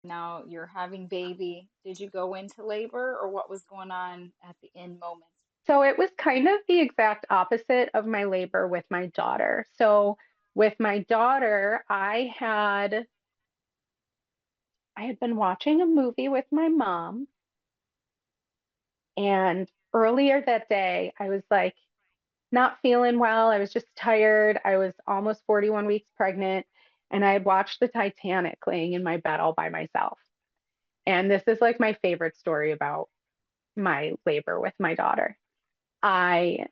Now you're having baby. Did you go into labor or what was going on at the end moments? So it was kind of the exact opposite of my labor with my daughter. So with my daughter, I had been watching a movie with my mom, and earlier that day I was like not feeling well. I was just tired. I was almost 41 weeks pregnant, and I had watched the Titanic laying in my bed all by myself. And this is like my favorite story about my labor with my daughter. I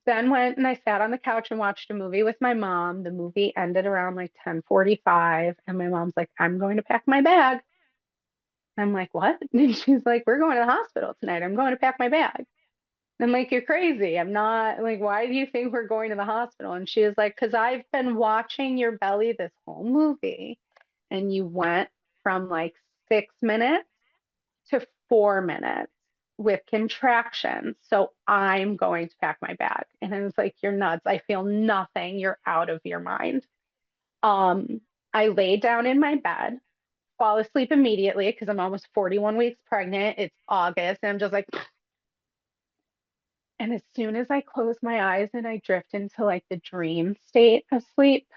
then went and I sat on the couch and watched a movie with my mom. The movie ended around like 10:45, and my mom's like, "I'm going to pack my bag." I'm like, "What?" And she's like, "We're going to the hospital tonight. I'm going to pack my bag." I'm like, "You're crazy. I'm not like, why do you think we're going to the hospital?" And she was like, "Because I've been watching your belly this whole movie, and you went from like 6 minutes to 4 minutes with contractions. So I'm going to pack my bag." And I was like, "You're nuts. I feel nothing. You're out of your mind." Um, I lay down in my bed, fall asleep immediately because I'm almost 41 weeks pregnant. It's August, and I'm just like, and as soon as I close my eyes and I drift into like the dream state of sleep,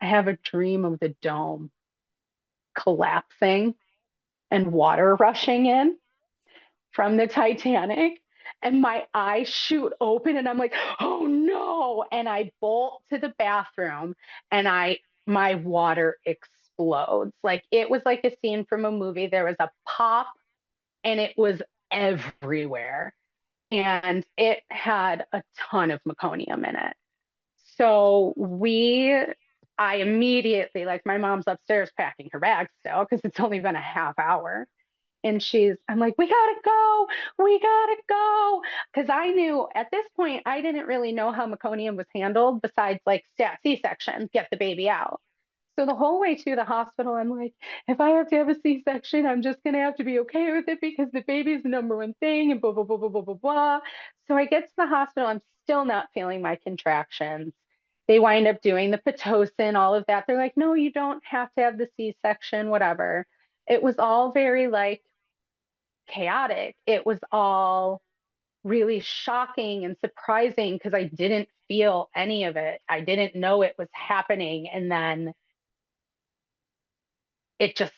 I have a dream of the dome collapsing and water rushing in from the Titanic, and my eyes shoot open and I'm like, "Oh no." And I bolt to the bathroom, and I my water explodes. Like it was like a scene from a movie. There was a pop, and it was everywhere. And it had a ton of meconium in it. So I immediately, like, my mom's upstairs packing her bags still because it's only been a half hour. And I'm like, we gotta go. Because I knew at this point, I didn't really know how meconium was handled besides like stat C-section, get the baby out. So the whole way to the hospital, I'm like, if I have to have a C-section, I'm just gonna have to be okay with it because the baby's the number one thing and blah, blah, blah, blah, blah, blah, blah. So I get to the hospital, I'm still not feeling my contractions. They wind up doing the Pitocin, all of that. They're like, no, you don't have to have the C-section, whatever. It was all very like chaotic. It was all really shocking and surprising because I didn't feel any of it. I didn't know it was happening. And then it just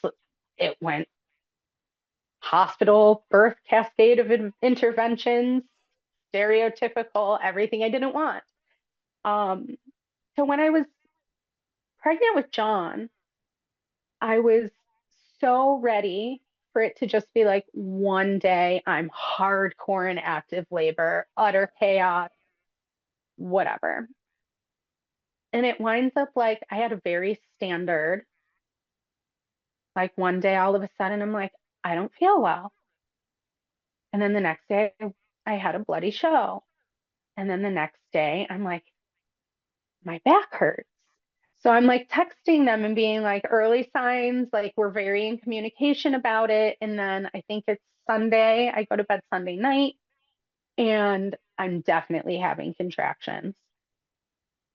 it went hospital birth cascade of interventions, stereotypical, everything I didn't want. Um, so when I was pregnant with John, I was so ready for it to just be like one day I'm hardcore in active labor, utter chaos, whatever. And it winds up like I had a very standard, like one day all of a sudden I'm like, I don't feel well. And then the next day I had a bloody show. And then the next day I'm like, my back hurts. So I'm like texting them and being like, early signs, like we're very in communication about it. And then I think it's Sunday. I go to bed Sunday night and I'm definitely having contractions,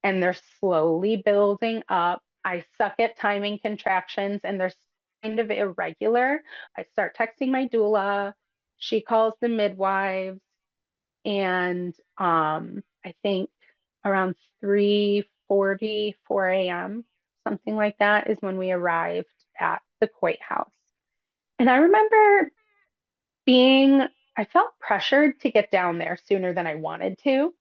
and they're slowly building up. I suck at timing contractions and they're kind of irregular. I start texting my doula. She calls the midwives. And I think around 3:40, 4 a.m., something like that, is when we arrived at the Coit House. And I remember I felt pressured to get down there sooner than I wanted to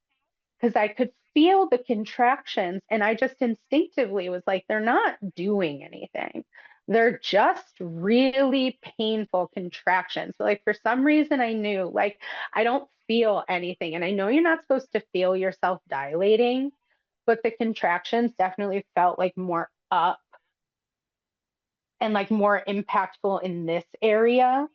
because I could feel the contractions, and I just instinctively was like, they're not doing anything. They're just really painful contractions. But like for some reason, I knew like I don't feel anything. And I know you're not supposed to feel yourself dilating, but the contractions definitely felt like more up and like more impactful in this area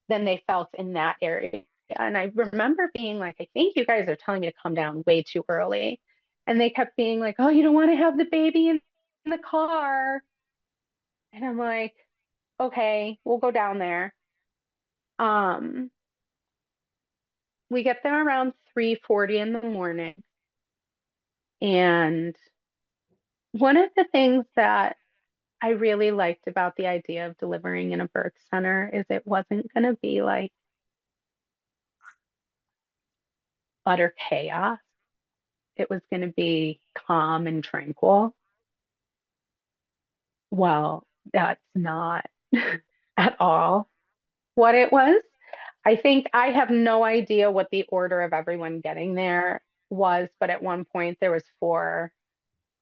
than they felt in that area. And I remember being like, I think you guys are telling me to come down way too early. And they kept being like, oh, you don't want to have the baby in the car. And I'm like, okay, we'll go down there. Um, we get there around 3:40 in the morning. And one of the things that I really liked about the idea of delivering in a birth center is it wasn't going to be like utter chaos. It was going to be calm and tranquil. Well, that's not at all what it was. I think I have no idea what the order of everyone getting there was, but at one point there was four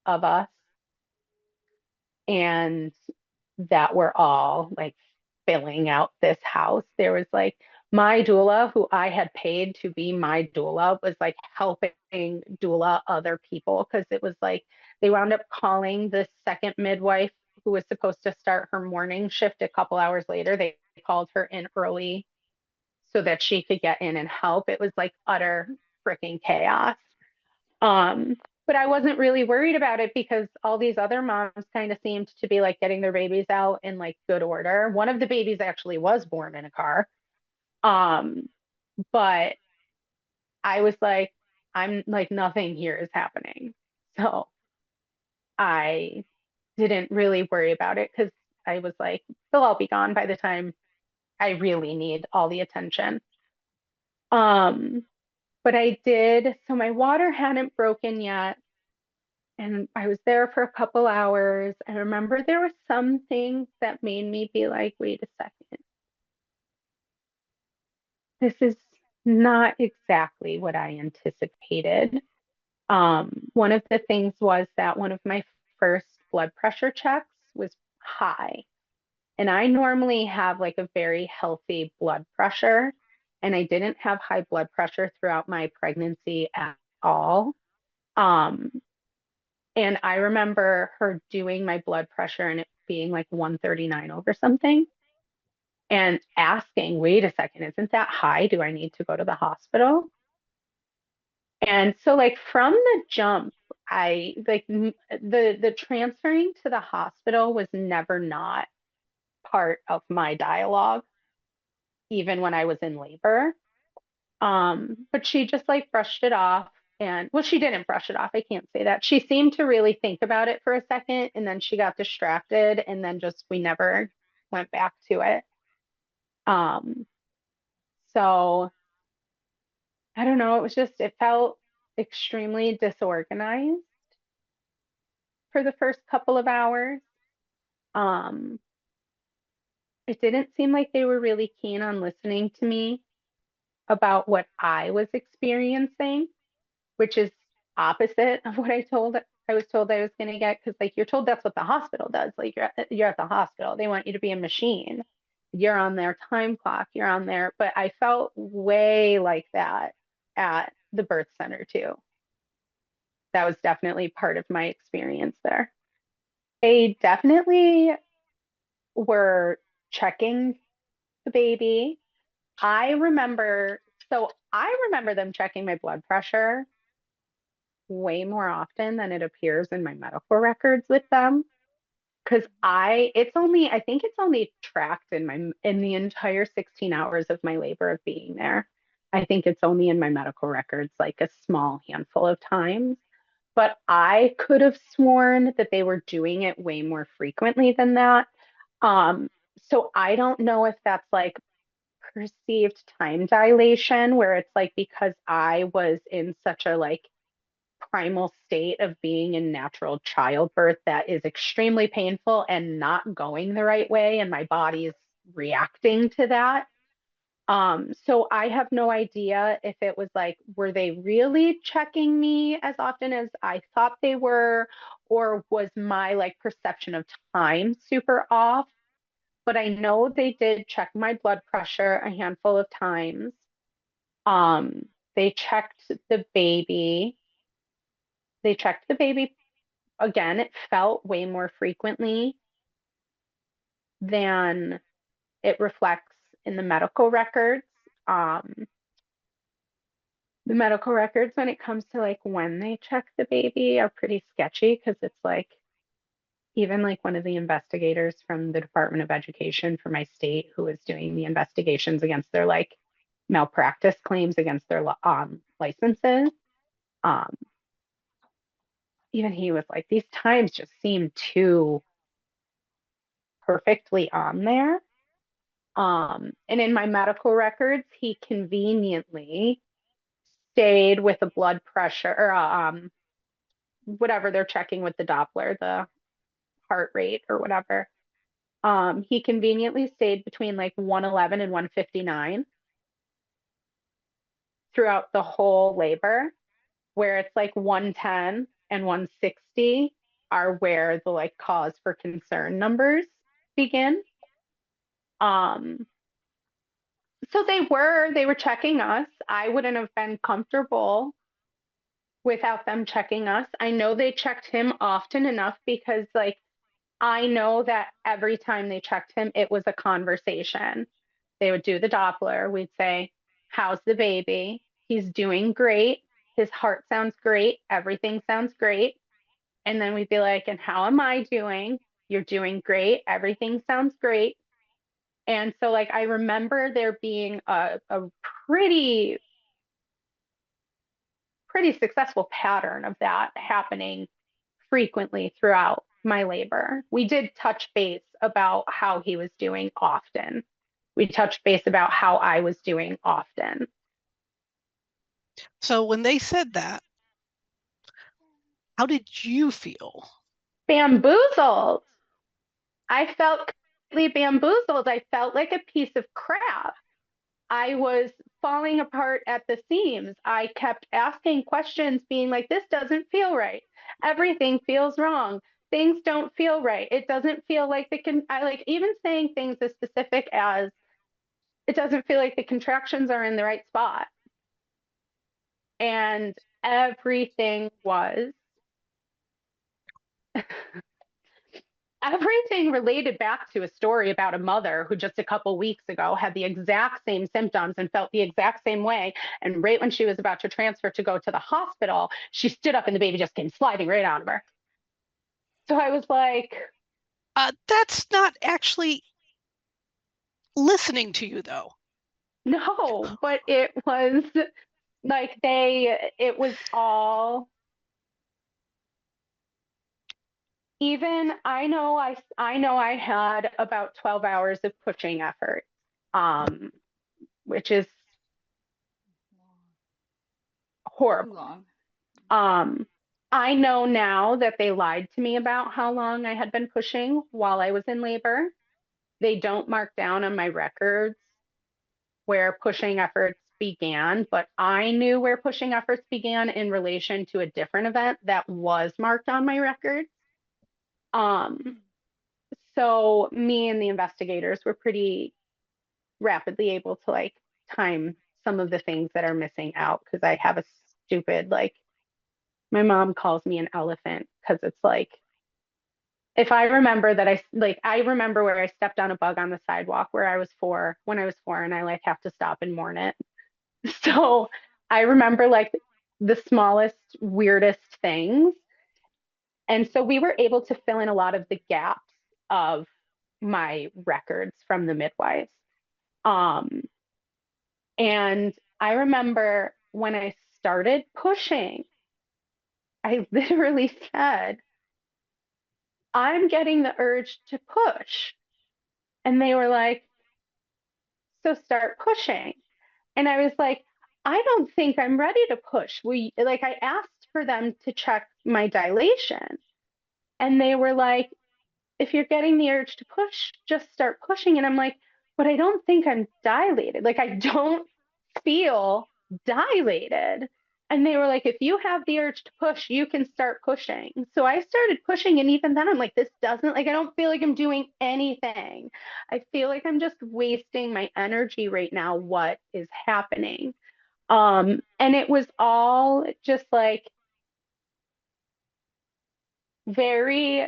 of us and that were all like filling out this house. There was like my doula, who I had paid to be my doula, was like helping doula other people because it was like they wound up calling the second midwife who was supposed to start her morning shift a couple hours later. They called her in early so that she could get in and help. It was like utter freaking chaos. Um, but I wasn't really worried about it because all these other moms kind of seemed to be like getting their babies out in like good order. One of the babies actually was born in a car. Um, but I was like, I'm like, nothing here is happening. So I didn't really worry about it because I was like, they'll all be gone by the time I really need all the attention. Um, but I did, so my water hadn't broken yet. And I was there for a couple hours. I remember there was something that made me be like, wait a second, this is not exactly what I anticipated. One of the things was that one of my first blood pressure checks was high. And I normally have like a very healthy blood pressure. And I didn't have high blood pressure throughout my pregnancy at all. Um, And I remember her doing my blood pressure and it being like 139 over something and asking, wait a second, isn't that high? Do I need to go to the hospital? And so like from the jump, I like the transferring to the hospital was never not part of my dialogue, even when I was in labor. But she just like brushed it off. And well, she didn't brush it off. I can't say that. She seemed to really think about it for a second and then she got distracted and then just we never went back to it. Um, so I don't know, it was just it felt extremely disorganized for the first couple of hours. Um, it didn't seem like they were really keen on listening to me about what I was experiencing, which is opposite of what I was told I was going to get because like you're told that's what the hospital does. Like you're at the hospital. They want you to be a machine. You're on their time clock. You're on there. But I felt way like that at the birth center too. That was definitely part of my experience there. They definitely were checking the baby. I remember, I remember them checking my blood pressure way more often than it appears in my medical records with them. Because I think it's only tracked in the entire 16 hours of my labor of being there. I think it's only in my medical records like a small handful of times. But I could have sworn that they were doing it way more frequently than that. Um, so I don't know if that's like perceived time dilation, where it's like because I was in such a like primal state of being in natural childbirth that is extremely painful and not going the right way, and my body is reacting to that. So I have no idea if it was like, were they really checking me as often as I thought they were, or was my like perception of time super off? But I know they did check my blood pressure a handful of times. Um, they checked the baby. They checked the baby again. It felt way more frequently than it reflects in the medical records. Um, the medical records when it comes to like when they check the baby are pretty sketchy because it's like even like one of the investigators from the Department of Education for my state who was doing the investigations against their like malpractice claims against their licenses. Um, Even he was like, these times just seem too perfectly on there. And in my medical records, he conveniently stayed with a blood pressure or whatever they're checking with the Doppler, the heart rate or whatever. He conveniently stayed between like 111 and 159 throughout the whole labor, where it's like 110 and 160 are where the like cause for concern numbers begin. Um, so they were checking us. I wouldn't have been comfortable without them checking us. I know they checked him often enough because like I know that every time they checked him, it was a conversation. They would do the Doppler. We'd say, "How's the baby? He's doing great. His heart sounds great. Everything sounds great." And then we'd be like, "And how am I doing? You're doing great. Everything sounds great." And so, like, I remember there being a pretty, pretty successful pattern of that happening frequently throughout my labor. We did touch base about how he was doing often. We touched base about how I was doing often. So when they said that, how did you feel? Bamboozled. I felt completely bamboozled. I felt like a piece of crap. I was falling apart at the seams. I kept asking questions, being like, this doesn't feel right. Everything feels wrong. Things don't feel right. It doesn't feel like I like even saying things as specific as, it doesn't feel like the contractions are in the right spot. And everything was everything related back to a story about a mother who just a couple weeks ago had the exact same symptoms and felt the exact same way. And right when she was about to transfer to go to the hospital, she stood up and the baby just came sliding right out of her. So I was like, That's not actually listening to you, though. no, but it was like it was all even I know I had about 12 hours of pushing effort, um, which is Too horrible. long. Um, I know now that they lied to me about how long I had been pushing while I was in labor. They don't mark down on my records where pushing efforts began, but I knew where pushing efforts began in relation to a different event that was marked on my records. Um, so me and the investigators were pretty rapidly able to like time some of the things that are missing out because I have a stupid like my mom calls me an elephant because it's like if I remember that I remember where I stepped on a bug on the sidewalk where I was four when I was four and I like have to stop and mourn it. So I remember like the smallest, weirdest things. And so we were able to fill in a lot of the gaps of my records from the midwives. Um, and I remember when I started pushing, I literally said, I'm getting the urge to push. And they were like, so start pushing. And I was like, I don't think I'm ready to push. I asked for them to check my dilation. And they were like, if you're getting the urge to push, just start pushing. And I'm like, but I don't think I'm dilated. Like, I don't feel dilated. And they were like, if you have the urge to push, you can start pushing. So I started pushing. And even then, I'm like, this doesn't, like, I don't feel like I'm doing anything. I feel like I'm just wasting my energy right now. What is happening? And it was all just like very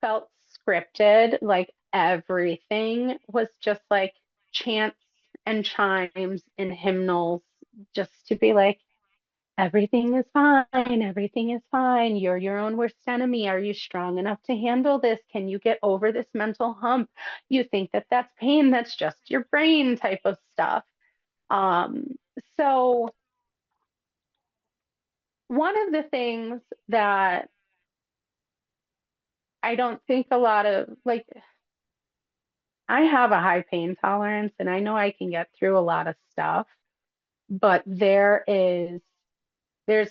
felt scripted. Like everything was just like chants and chimes and hymnals just to be like, everything is fine. Everything is fine. You're your own worst enemy. Are you strong enough to handle this? Can you get over this mental hump? You think that that's pain. That's just your brain type of stuff. Um, so one of the things that I don't think a lot of like I have a high pain tolerance and I know I can get through a lot of stuff, but there's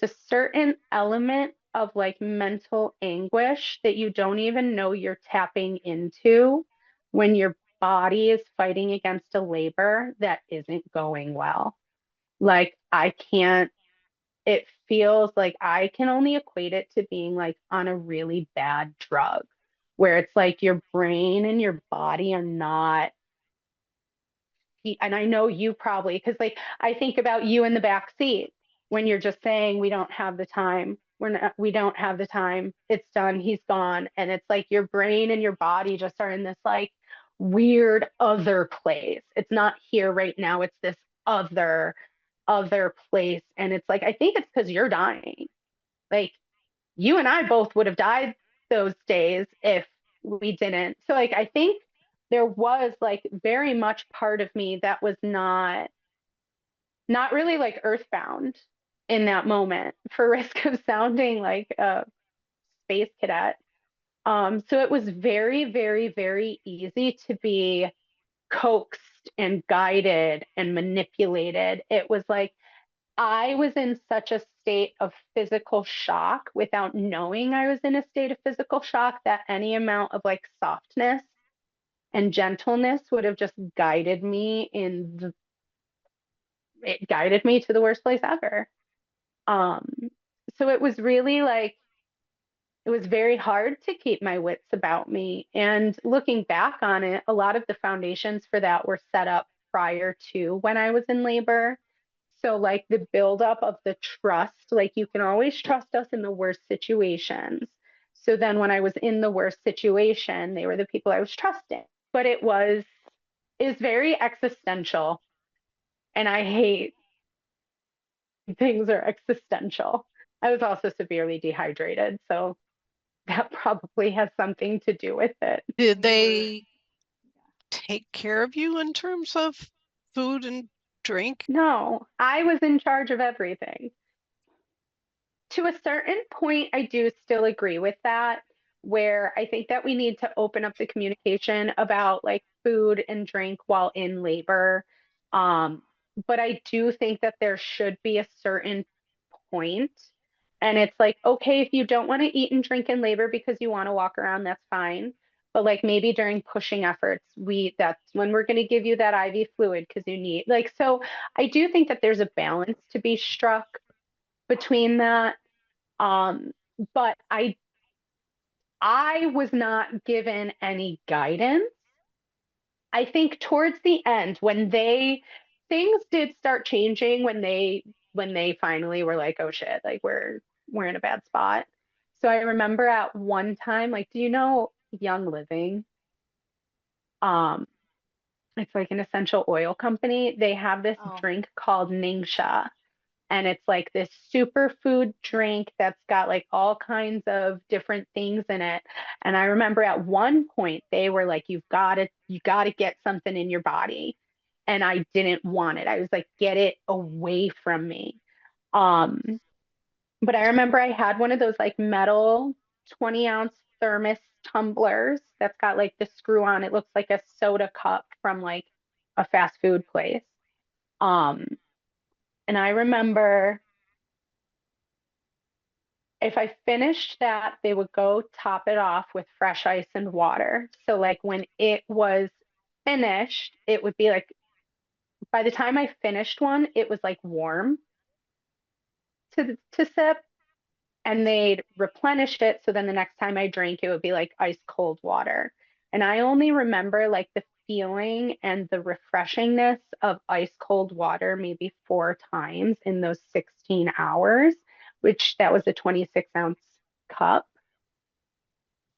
a certain element of like mental anguish that you don't even know you're tapping into when your body is fighting against a labor that isn't going well. Like I can't, it feels like I can only equate it to being like on a really bad drug where it's like your brain and your body are not, and I know you probably, because like I think about you in the back seat when you're just saying we don't have the time. We don't have the time. It's done. He's gone. And it's like your brain and your body just are in this like weird other place. It's not here right now. It's this other place. And it's like I think it's because you're dying. Like you and I both would have died those days if we didn't. So like I think there was like very much part of me that was not really like earthbound in that moment for risk of sounding like a space cadet. So it was very, very, very easy to be coaxed and guided and manipulated. It was like I was in such a state of physical shock without knowing I was in a state of physical shock that any amount of like softness and gentleness would have just guided me it guided me to the worst place ever. Um, so it was really like it was very hard to keep my wits about me. And looking back on it, a lot of the foundations for that were set up prior to when I was in labor. So, like the buildup of the trust, like you can always trust us in the worst situations. So then when I was in the worst situation, they were the people I was trusting. But is very existential. And I hate things are existential. I was also severely dehydrated, so that probably has something to do with it. Did And you were, they take care of you in terms of food and drink? No, I was in charge of everything. To a certain point, I do still agree with that, where I think that we need to open up the communication about like food and drink while in labor. Um, but I do think that there should be a certain point. And it's like, okay, if you don't want to eat and drink in labor because you want to walk around, that's fine. But like maybe during pushing efforts, that's when we're going to give you that IV fluid because you need like so I do think that there's a balance to be struck between that. Um, but I was not given any guidance. I think towards the end when things did start changing when they finally were like, oh shit, like we're in a bad spot. So I remember at one time, like, do you know Young Living? Um, it's like an essential oil company. They have this oh, drink called Ningxia, and it's like this superfood drink that's got like all kinds of different things in it. And I remember at one point they were like, you got to get something in your body. And I didn't want it. I was like, get it away from me. Um, but I remember I had one of those like metal 20-ounce thermos tumblers that's got like the screw on. It looks like a soda cup from like a fast food place. Um, and I remember if I finished that, they would go top it off with fresh ice and water. So like when it was finished, it would be like by the time I finished one, it was like warm to sip, and they'd replenish it. So then the next time I drank, it would be like ice cold water. And I only remember like the feeling and the refreshingness of ice cold water maybe 4 times in those 16 hours, which that was a 26-ounce cup.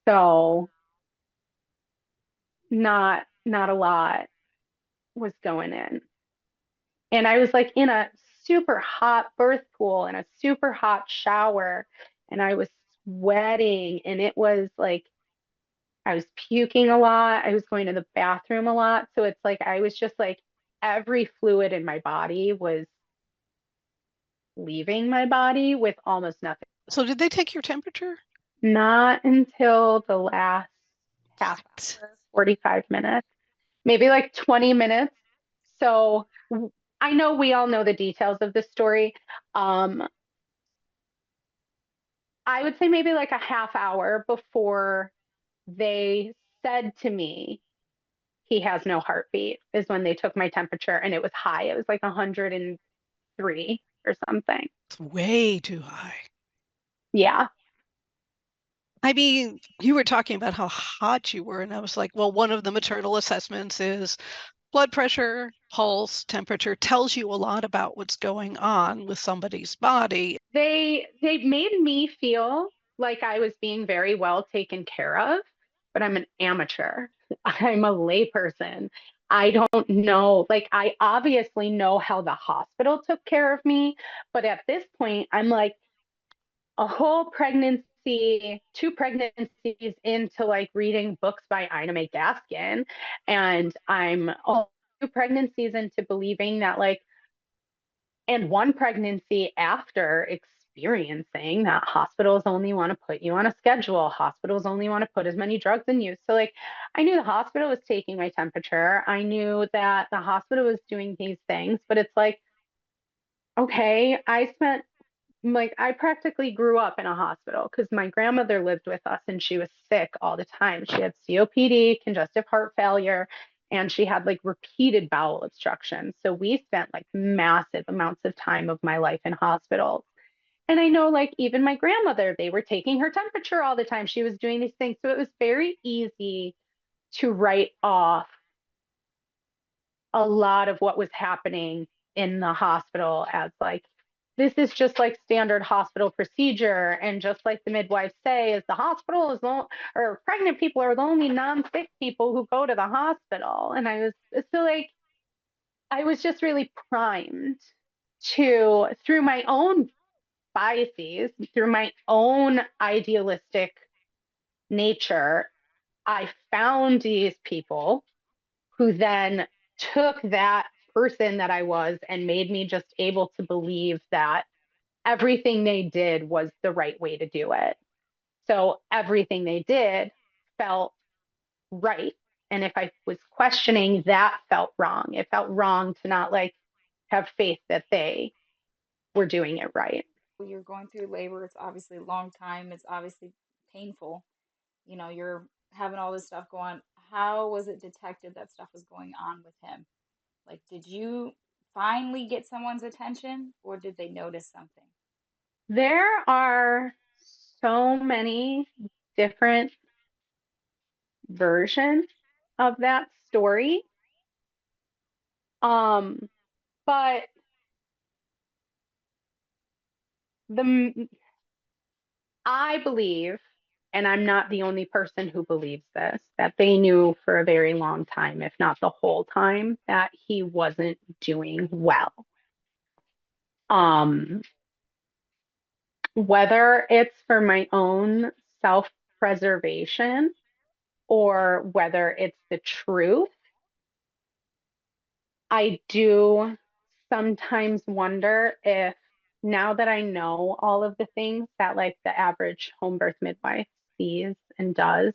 So not a lot was going in. And I was like in a super hot birth pool and a super hot shower and I was sweating and it was like I was puking a lot. I was going to the bathroom a lot. So it's like I was just like every fluid in my body was leaving my body with almost nothing. So did they take your temperature? Not until the last half hour, 45 minutes. maybe like 20 minutes. So I know we all know the details of this story. Um, I would say maybe like a half hour before they said to me, he has no heartbeat, is when they took my temperature and it was high. It was like 103 or something. It's way too high. Yeah. I mean, you were talking about how hot you were, and I was like, well, one of the maternal assessments is blood pressure, pulse, temperature tells you a lot about what's going on with somebody's body. They made me feel like I was being very well taken care of, but I'm an amateur. I'm a layperson. I don't know, like I obviously know how the hospital took care of me, but at this point I'm like a whole pregnancy, 2 pregnancies into like reading books by Ina May Gaskin, and I'm all 2 pregnancies into believing that like and 1 pregnancy after experiencing that hospitals only want to put you on a schedule. Hospitals only want to put as many drugs in you. So, like, I knew the hospital was taking my temperature. I knew that the hospital was doing these things, but it's like, okay, I practically grew up in a hospital because my grandmother lived with us and she was sick all the time. She had COPD, congestive heart failure, and she had like repeated bowel obstruction. So we spent like massive amounts of time of my life in hospitals. And I know like even my grandmother, they were taking her temperature all the time. She was doing these things. So it was very easy to write off a lot of what was happening in the hospital as like this is just like standard hospital procedure, and just like the midwives say is the hospital is or pregnant people are the only non-sick people who go to the hospital. And I was so like I was just really primed to, through my own biases, through my own idealistic nature, I found these people who then took that person that I was and made me just able to believe that everything they did was the right way to do it. So everything they did felt right. And if I was questioning, that felt wrong. It felt wrong to not like have faith that they were doing it right. You're going through labor. It's obviously a long time. It's obviously painful. You're having all this stuff going. How was it detected that stuff was going on with him? Like, did you finally get someone's attention or did they notice something? There are so many different versions of that story. Um, but the I believe, and I'm not the only person who believes this, that they knew for a very long time, if not the whole time, that he wasn't doing well. Um, whether it's for my own self-preservation or whether it's the truth, I do sometimes wonder if now that I know all of the things that like the average home birth midwife sees and does,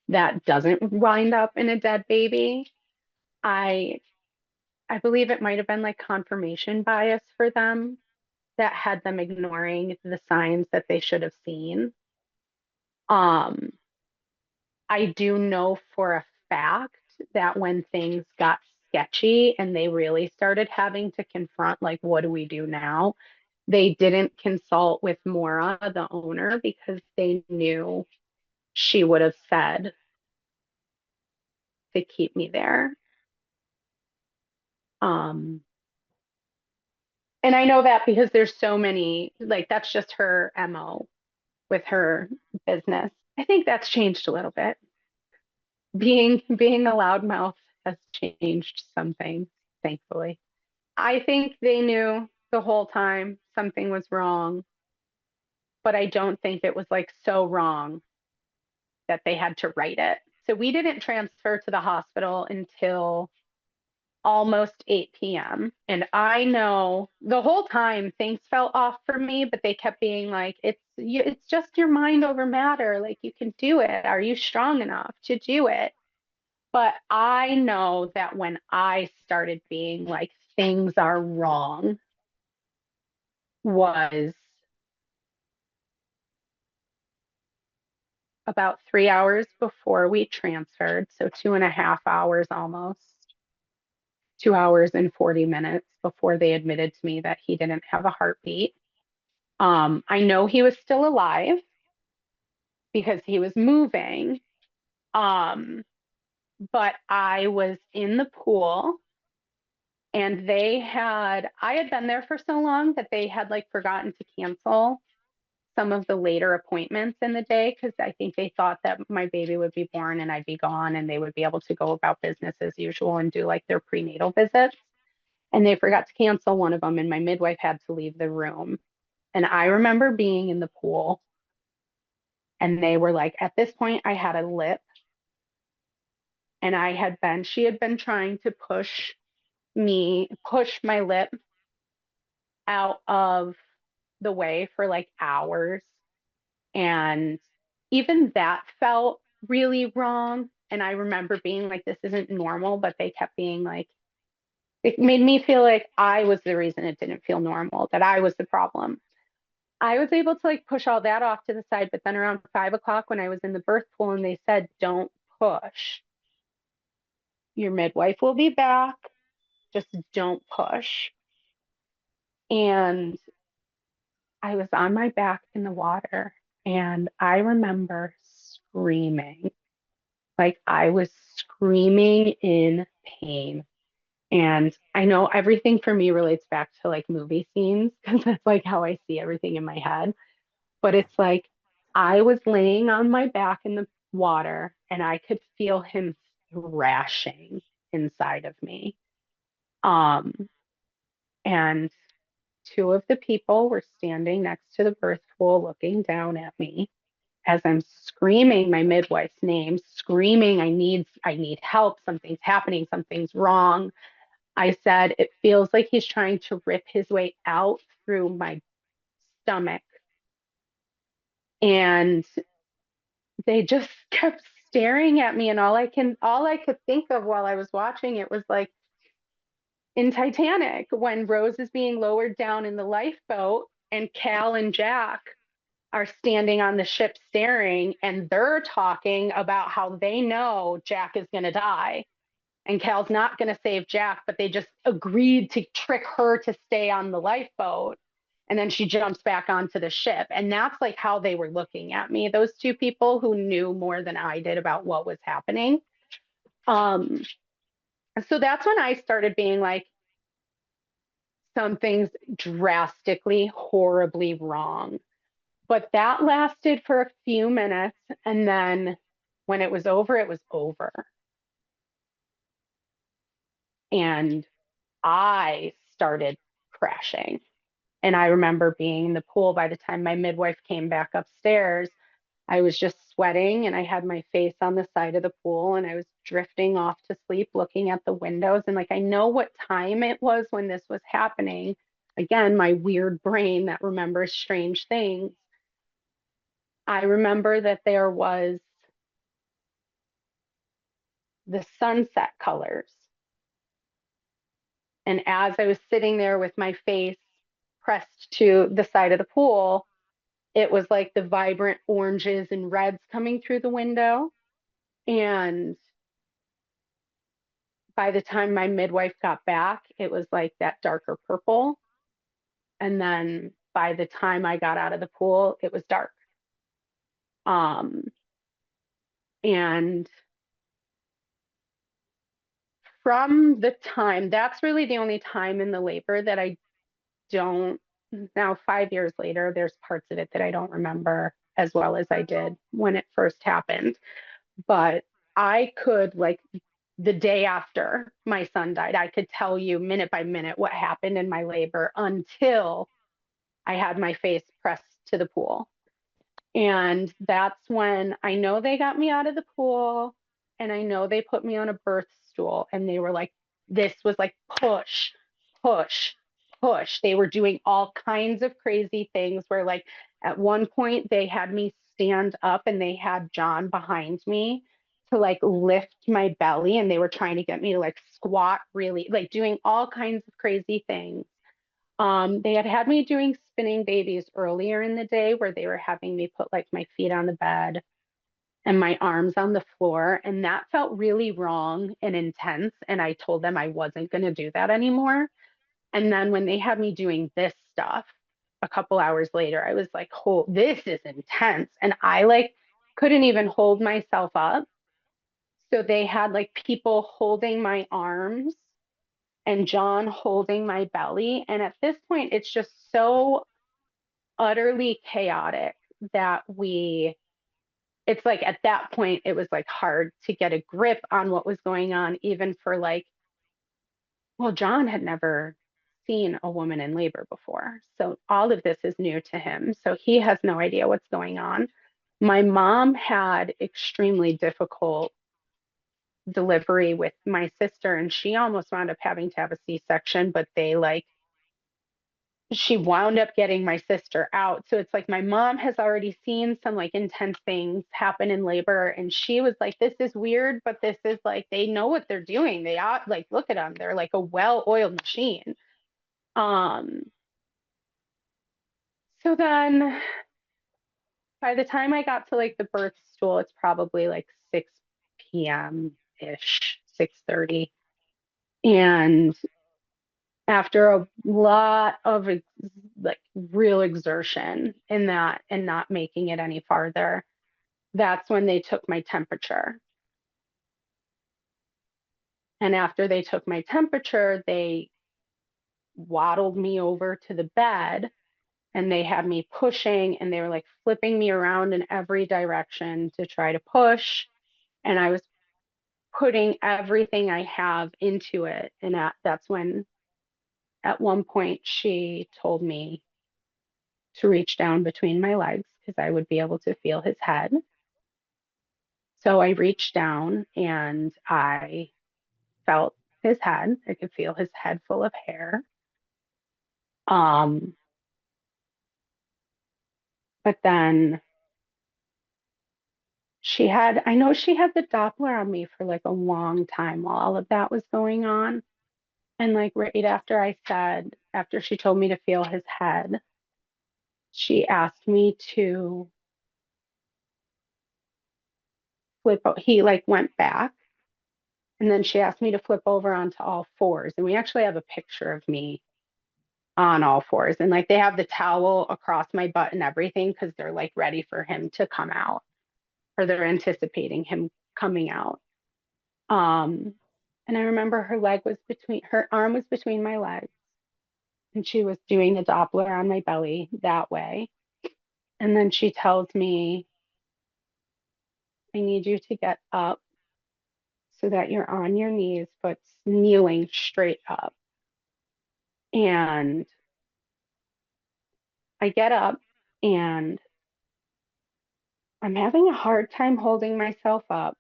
that doesn't wind up in a dead baby. I I believe it might have been like confirmation bias for them that had them ignoring the signs that they should have seen. Um, I do know for a fact that when things got sketchy and they really started having to confront, like, what do we do now? They didn't consult with Maura, the owner, because they knew she would have said to keep me there. Um, and I know that because there's so many, like, that's just her MO with her business. I think that's changed a little bit. Being a loudmouth has changed some things, thankfully. I think they knew the whole time something was wrong, but I don't think it was like so wrong that they had to write it. So we didn't transfer to the hospital until almost 8 p.m. And I know the whole time things felt off for me, but they kept being like, it's just your mind over matter. Like you can do it. Are you strong enough to do it? But I know that when I started being like, things are wrong, was about 3 hours before we transferred. So 2.5 hours almost, 2 hours and 40 minutes before they admitted to me that he didn't have a heartbeat. I know he was still alive because he was moving. Um, but I was in the pool and I had been there for so long that they had like forgotten to cancel some of the later appointments in the day because I think they thought that my baby would be born and I'd be gone and they would be able to go about business as usual and do like their prenatal visits. And they forgot to cancel one of them, and my midwife had to leave the room. And I remember being in the pool, and they were like, at this point, I had a lip, and she had been trying to push my lip out of the way for like hours. And even that felt really wrong. And I remember being like, this isn't normal, but they kept being like, it made me feel like I was the reason it didn't feel normal, that I was the problem. I was able to like push all that off to the side, but then around 5 o'clock when I was in the birth pool and they said, don't push, your midwife will be back, just don't push. And I was on my back in the water and I remember screaming, like I was screaming in pain. And I know everything for me relates back to like movie scenes because that's like how I see everything in my head. But it's like I was laying on my back in the water and I could feel him thrashing inside of me. Um, and two of the people were standing next to the birth pool looking down at me as I'm screaming my midwife's name, screaming, I need help, something's happening, something's wrong. I said, it feels like he's trying to rip his way out through my stomach. And they just kept staring at me. And all I could think of while I was watching it was like in Titanic when Rose is being lowered down in the lifeboat and Cal and Jack are standing on the ship staring and they're talking about how they know Jack is going to die and Cal's not going to save Jack, but they just agreed to trick her to stay on the lifeboat. And then she jumps back onto the ship. And that's like how they were looking at me, those two people who knew more than I did about what was happening. Um, so that's when I started being like, something's drastically, horribly wrong. But that lasted for a few minutes. And then when it was over, it was over. And I started crashing. And I remember being in the pool by the time my midwife came back upstairs. I was just sweating and I had my face on the side of the pool and I was drifting off to sleep looking at the windows. And like, I know what time it was when this was happening. Again, my weird brain that remembers strange things. I remember that there was the sunset colors. And as I was sitting there with my face pressed to the side of the pool, it was like the vibrant oranges and reds coming through the window. And by the time my midwife got back, it was like that darker purple. And then by the time I got out of the pool, it was dark. Um, and from the time, that's really the only time in the labor that I don't, now 5 years later, there's parts of it that I don't remember as well as I did when it first happened. But I could, like, the day after my son died, I could tell you minute by minute what happened in my labor until I had my face pressed to the pool. And that's when I know they got me out of the pool and I know they put me on a birth stool and they were like, this was like push, push, push. They were doing all kinds of crazy things where, like, at one point they had me stand up and they had John behind me to like lift my belly, and they were trying to get me to like squat really, like doing all kinds of crazy things. They had me doing spinning babies earlier in the day where they were having me put like my feet on the bed and my arms on the floor. And that felt really wrong and intense. And I told them I wasn't going to do that anymore. And then when they had me doing this stuff a couple hours later, I was like, oh, this is intense. And I like couldn't even hold myself up. So they had like people holding my arms and John holding my belly. And at this point, it's just so utterly chaotic that it's like at that point, it was like hard to get a grip on what was going on, even for like, well, John had never seen a woman in labor before. So all of this is new to him. So he has no idea what's going on. My mom had extremely difficult delivery with my sister, and she almost wound up having to have a C-section, but she wound up getting my sister out. So it's like my mom has already seen some like intense things happen in labor. And she was like, this is weird, but this is like, they know what they're doing. They are like, look at them. They're like a well-oiled machine. Um, so then by the time I got to like the birth stool, it's probably like 6 p.m. ish, 6:30. And after a lot of like real exertion in that and not making it any farther, that's when they took my temperature. And after they took my temperature, they waddled me over to the bed and they had me pushing and they were like flipping me around in every direction to try to push. And I was putting everything I have into it. And that's when, at one point, she told me to reach down between my legs because I would be able to feel his head. So I reached down and I felt his head. I could feel his head full of hair. Um, but then I know she had the Doppler on me for like a long time while all of that was going on. And like right after she told me to feel his head, she asked me to he like went back and then she asked me to flip over onto all fours. And we actually have a picture of me on all fours. And like they have the towel across my butt and everything because they're like ready for him to come out or they're anticipating him coming out. Um, and I remember her arm was between my legs and she was doing the Doppler on my belly that way. And then she tells me, I need you to get up so that you're on your knees, but kneeling straight up. And I get up and I'm having a hard time holding myself up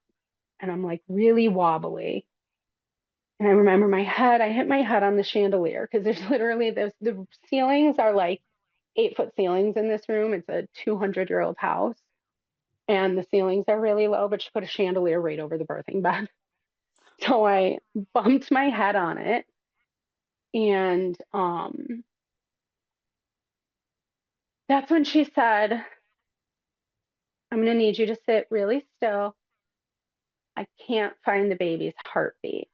and I'm like really wobbly. And I remember I hit my head on the chandelier because there's literally the ceilings are like 8-foot ceilings in this room. It's a 200-year-old house and the ceilings are really low, but she put a chandelier right over the birthing bed. So I bumped my head on it and that's when she said, I'm going to need you to sit really still. I can't find the baby's heartbeat.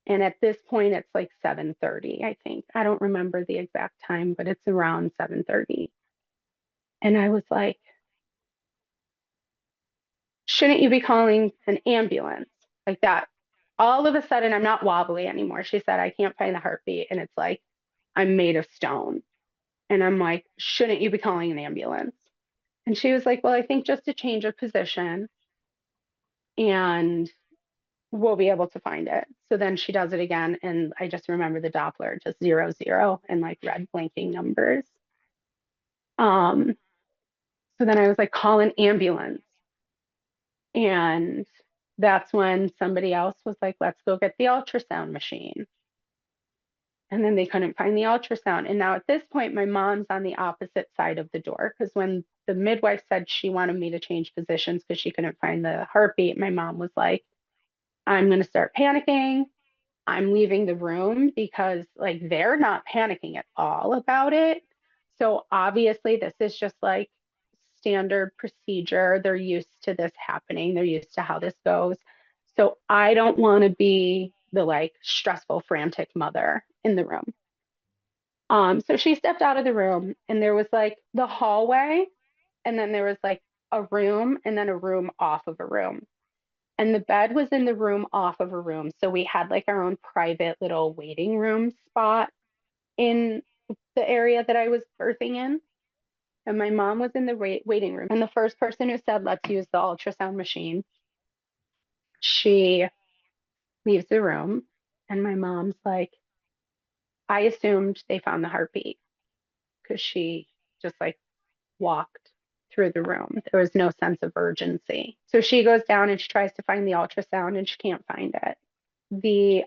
And at this point, it's like 7:30, I think. I don't remember the exact time, but it's around 7:30. And I was like, shouldn't you be calling an ambulance? Like that. All of a sudden, I'm not wobbly anymore. She said, I can't find the heartbeat. And it's like, I'm made of stone. And I'm like, shouldn't you be calling an ambulance? And she was like, well, I think just a change of position and we'll be able to find it. So then she does it again. And I just remember the Doppler, just 0, 0 and like red blinking numbers. Um, so then I was like, call an ambulance. And that's when somebody else was like, let's go get the ultrasound machine. And then they couldn't find the ultrasound. And now at this point, my mom's on the opposite side of the door because when the midwife said she wanted me to change positions because she couldn't find the heartbeat. My mom was like, I'm going to start panicking. I'm leaving the room because like they're not panicking at all about it. So obviously this is just like standard procedure. They're used to this happening. They're used to how this goes. So I don't want to be the like stressful, frantic mother in the room. So she stepped out of the room and there was like the hallway and then there was like a room and then a room off of a room. And the bed was in the room off of a room. So we had like our own private little waiting room spot in the area that I was birthing in. And my mom was in the waiting room. And the first person who said, let's use the ultrasound machine, she leaves the room. And my mom's like, I assumed they found the heartbeat because she just like walked through the room. There was no sense of urgency. So she goes down and she tries to find the ultrasound and she can't find it. The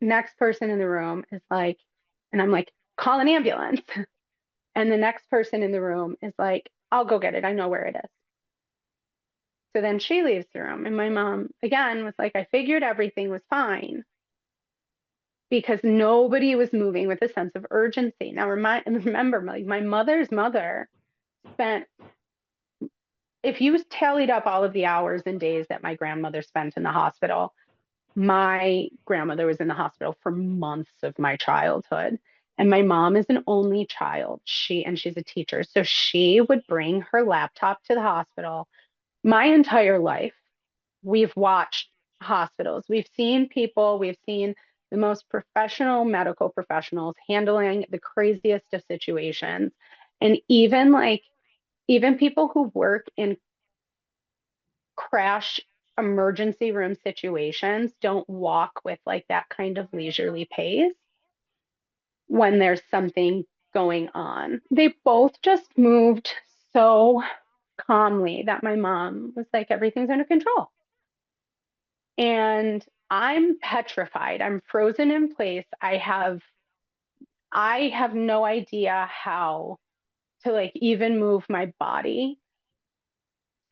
next person in the room is like, and I'm like, call an ambulance. And the next person in the room is like, I'll go get it. I know where it is. So then she leaves the room. And my mom, again, was like, I figured everything was fine because nobody was moving with a sense of urgency. Now, remember, my mother's mother spent, if you tallied up all of the hours and days that my grandmother spent in the hospital, my grandmother was in the hospital for months of my childhood. And my mom is an only child. She's a teacher. So she would bring her laptop to the hospital. My entire life, we've watched hospitals. We've seen people, we've seen the most professional medical professionals handling the craziest of situations. And even people who work in crash emergency room situations don't walk with like that kind of leisurely pace when there's something going on. They both just moved so calmly that my mom was like, everything's under control. And I'm petrified. I'm frozen in place. I have no idea how to like even move my body.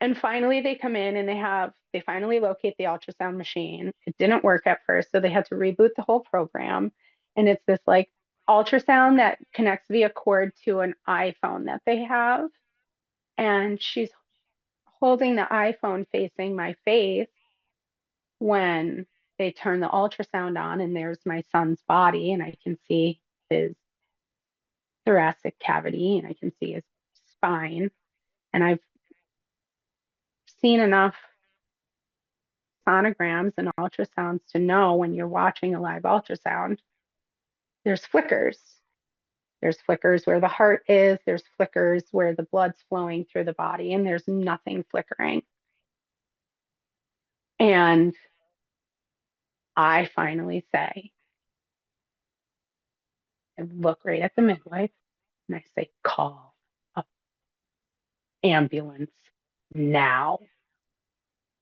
And finally they come in and they finally locate the ultrasound machine. It didn't work at first, so they had to reboot the whole program. And it's this like ultrasound that connects via cord to an iPhone that they have. And she's holding the iPhone facing my face when they turn the ultrasound on, and there's my son's body, and I can see his thoracic cavity and I can see his spine. And I've seen enough sonograms and ultrasounds to know when you're watching a live ultrasound, there's flickers. There's flickers where the heart is, there's flickers where the blood's flowing through the body, and there's nothing flickering. And I finally say, I look right at the midwife and I say, call an ambulance now.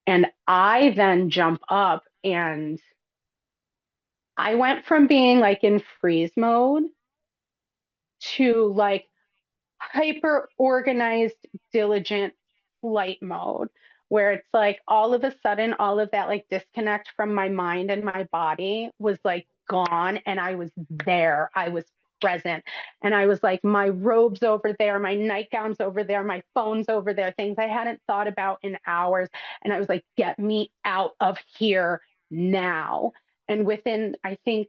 And I then jump up and I went from being like in freeze mode to like hyper organized, diligent flight mode, where it's like all of a sudden, all of that like disconnect from my mind and my body was like gone. And I was there. I was present. And I was like, my robe's over there, my nightgown's over there, my phone's over there, things I hadn't thought about in hours. And I was like, get me out of here now. And within, I think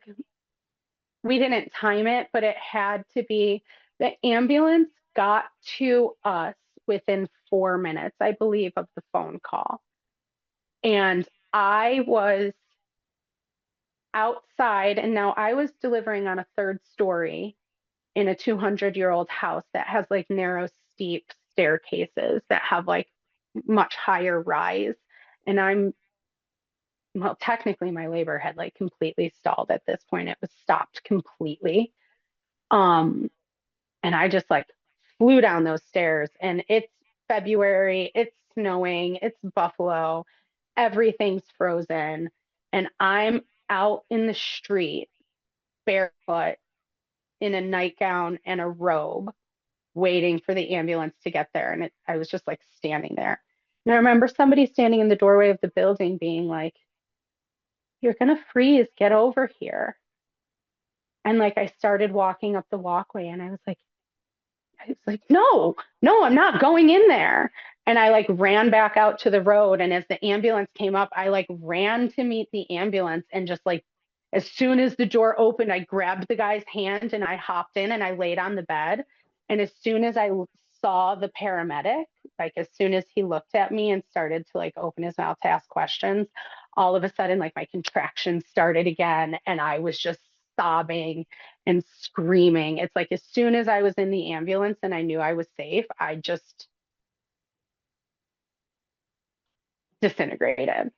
we didn't time it, but it had to be the ambulance got to us within 4 minutes, I believe, of the phone call. And I was outside, and now I was delivering on a third story in a 200-year-old house that has like narrow, steep staircases that have like much higher rise. And well, technically, my labor had like completely stalled at this point. It was stopped completely. Um, And I just like flew down those stairs, and it's February, it's snowing, it's Buffalo, everything's frozen. And I'm out in the street barefoot in a nightgown and a robe. waiting for the ambulance to get there. And I was just like standing there. And I remember somebody standing in the doorway of the building being like, "You're going to freeze. Get over here." And like I started walking up the walkway and I was like, no, no, I'm not going in there. And I like ran back out to the road. And as the ambulance came up, I like ran to meet the ambulance and just like, as soon as the door opened, I grabbed the guy's hand and I hopped in and I laid on the bed. And as soon as I saw the paramedic, like as soon as he looked at me and started to like open his mouth to ask questions, all of a sudden, like my contractions started again. And I was just sobbing and screaming. It's like as soon as I was in the ambulance and I knew I was safe, I just disintegrated.